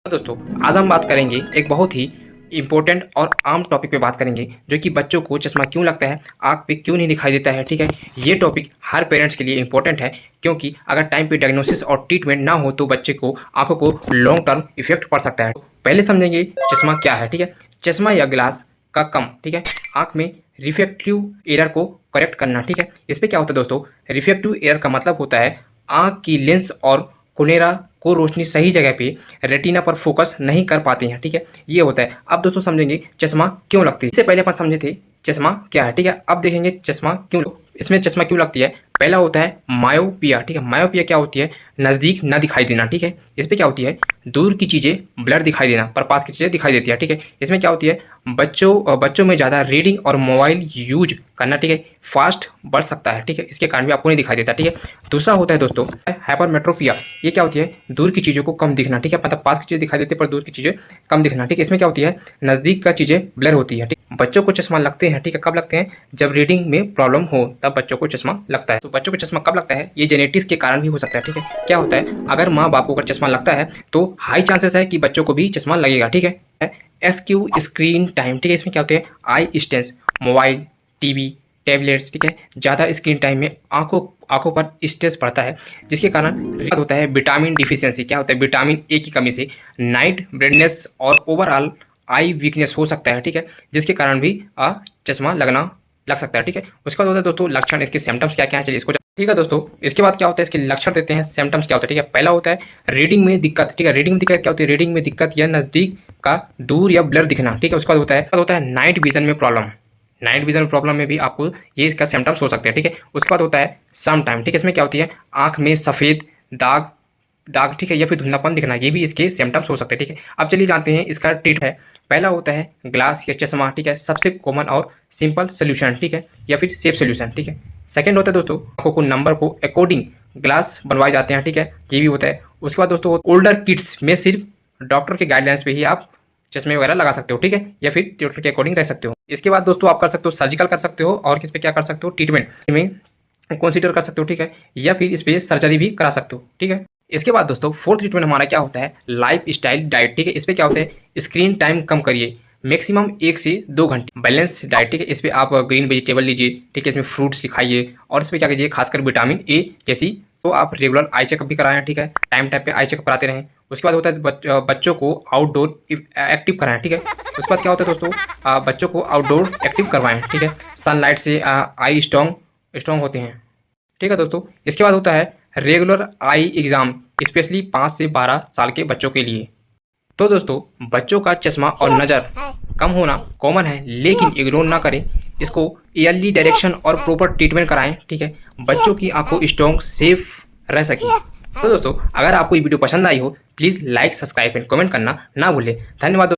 दोस्तों, आज हम बात करेंगे एक बहुत ही इम्पोर्टेंट और आम टॉपिक पे बात करेंगे, जो कि बच्चों को चश्मा क्यों लगता है, आँख पे क्यों नहीं दिखाई देता है। ठीक है, ये टॉपिक हर पेरेंट्स के लिए इम्पोर्टेंट है, क्योंकि अगर टाइम पे डायग्नोसिस और ट्रीटमेंट ना हो तो बच्चे को आंखों को लॉन्ग टर्म इफेक्ट पड़ सकता है। पहले समझेंगे चश्मा क्या है। ठीक है, चश्मा या ग्लास का कम, ठीक है, आँख में रिफ्रैक्टिव एरर को करेक्ट करना। ठीक है, इस पर क्या होता है दोस्तों, रिफ्रैक्टिव एरर का मतलब होता है आँख की लेंस और कोनेरा को रोशनी सही जगह पे रेटिना पर फोकस नहीं कर पाते हैं। ठीक है, ये होता है। अब दोस्तों समझेंगे चश्मा क्यों लगती है। इससे पहले अपन समझे थे चश्मा क्या है। ठीक है, अब देखेंगे चश्मा क्यों, इसमें चश्मा क्यों लगती है। पहला होता है मायोपिया। ठीक है, मायोपिया क्या होती है, नज़दीक ना दिखाई देना। ठीक है, इस पर क्या होती है, दूर की चीज़ें ब्लर दिखाई देना, पर पास की चीज़ें दिखाई देती है। ठीक है, इसमें क्या होती है, बच्चों में ज़्यादा रीडिंग और मोबाइल यूज करना, ठीक है, फास्ट बढ़ सकता है। ठीक है, इसके कारण भी आपको नहीं दिखाई देता। ठीक है, दूसरा होता है दोस्तों हाइपरमेट्रोपिया। ये क्या होती है, दूर की चीज़ों को कम दिखना। ठीक है, मतलब पास की चीज़ें दिखाई देती है पर दूर की चीज़ें कम दिखना। ठीक है, इसमें क्या होती है, नज़दीक का चीज़ें ब्लर होती है। ठीक, बच्चों को चश्मा लगते हैं। ठीक है, कब लगते हैं, जब रीडिंग में प्रॉब्लम हो तब बच्चों को चश्मा लगता है। तो बच्चों को चश्मा कब लगता है, ये जेनेटिक्स के कारण भी हो सकता है। ठीक है, क्या होता है, अगर माँ बाप को अगर चश्मा लगता है तो हाई चांसेस है कि बच्चों को भी चश्मा लगेगा। ठीक है, एसक्यू स्क्रीन टाइम। ठीक है, इसमें क्या होते हैं, आई स्टेंस, मोबाइल, टीवी, टैबलेट्स। ठीक है, ज़्यादा स्क्रीन टाइम में आंखों पर स्ट्रेस पड़ता है, जिसके कारण होता है विटामिन डिफिशियंसी। क्या होता है, विटामिन ए की कमी से नाइट ब्राइटनेस और ओवरऑल आई वीकनेस हो सकता है। ठीक है, जिसके कारण भी चश्मा लग सकता है। ठीक है, उसके बाद होता है दोस्तों लक्षण, इसके सिम्टम्स क्या क्या है, चलिए इसको। ठीक है दोस्तों, इसके बाद क्या होता है, इसके लक्षण देते हैं, सिम्टम्स क्या होता है। ठीक है, पहला होता है रीडिंग में दिक्कत। ठीक है, रीडिंग में दिक्कत क्या होती है, रीडिंग में दिक्कत या नज़दीक का दूर या ब्लर दिखना। ठीक है, उसके बाद होता है नाइट विजन में प्रॉब्लम। नाइट विजन प्रॉब्लम में भी आपको ये इसका सिम्टम्स हो सकते हैं। ठीक है, उसके बाद होता है सम टाइम। ठीक है, इसमें क्या होती है, आंख में सफ़ेद दाग, ठीक है, या फिर धुंधलापन दिखना, ये भी इसके सिम्टम्स हो सकते हैं। ठीक है, अब चलिए जानते हैं इसका ट्रीट है। पहला होता है ग्लास या चश्मा। ठीक है, सबसे कॉमन और सिंपल सोल्यूशन। ठीक है, या फिर सेफ सोल्यूशन। ठीक है, सेकंड होता है दोस्तों आंखों को नंबर को अकॉर्डिंग ग्लास बनवाए जाते हैं। ठीक है, ये भी होता है। उसके बाद दोस्तों ओल्डर किड्स में सिर्फ डॉक्टर के गाइडलाइंस पे ही आप चश्मे वगैरह लगा सकते हो। ठीक है, या फिर डॉक्टर के अकॉर्डिंग रह सकते हो। इसके बाद दोस्तों आप कर सकते हो सर्जिकल कर सकते हो, और किस पे क्या कर सकते हो, ट्रीटमेंट में कंसीडर कर सकते हो। ठीक है, या फिर इस पे सर्जरी भी करा सकते हो। ठीक है, इसके बाद दोस्तों फोर्थ ट्रीटमेंट हमारा क्या होता है, लाइफ स्टाइल डाइट। ठीक है, इस पे क्या होता है, स्क्रीन टाइम कम करिए, मैक्सिमम 1 से 2 घंटे, बैलेंस डाइट। ठीक है, इस पे आप ग्रीन वेजिटेबल लीजिए। ठीक है, इसमें फ्रूट्स खाइए, और इस पे क्या कीजिए, खासकर विटामिन ए जैसी, तो आप रेगुलर आई चेकअप भी कराएं। ठीक है, टाइम पे आई चेकअप कराते रहें। उसके बाद होता है बच्चों को आउटडोर एक्टिव कराएं। ठीक है, उसके बाद क्या होता है दोस्तों, बच्चों को आउटडोर एक्टिव करवाएं। ठीक है, सनलाइट से आई स्ट्रॉन्ग होते हैं। ठीक है दोस्तों, इसके बाद होता है रेगुलर आई एग्ज़ाम, स्पेशली 5 से 12 साल के बच्चों के लिए। तो दोस्तों बच्चों का चश्मा और नज़र कम होना कॉमन है, लेकिन इग्नोर ना करें इसको, ईयरली डायरेक्शन और प्रॉपर ट्रीटमेंट कराएं। ठीक है, बच्चों की आंखों स्ट्रॉन्ग सेफ रह सके। तो दोस्तों अगर आपको ये वीडियो पसंद आई हो, please like, subscribe and comment करना ना भूलें। धन्यवाद।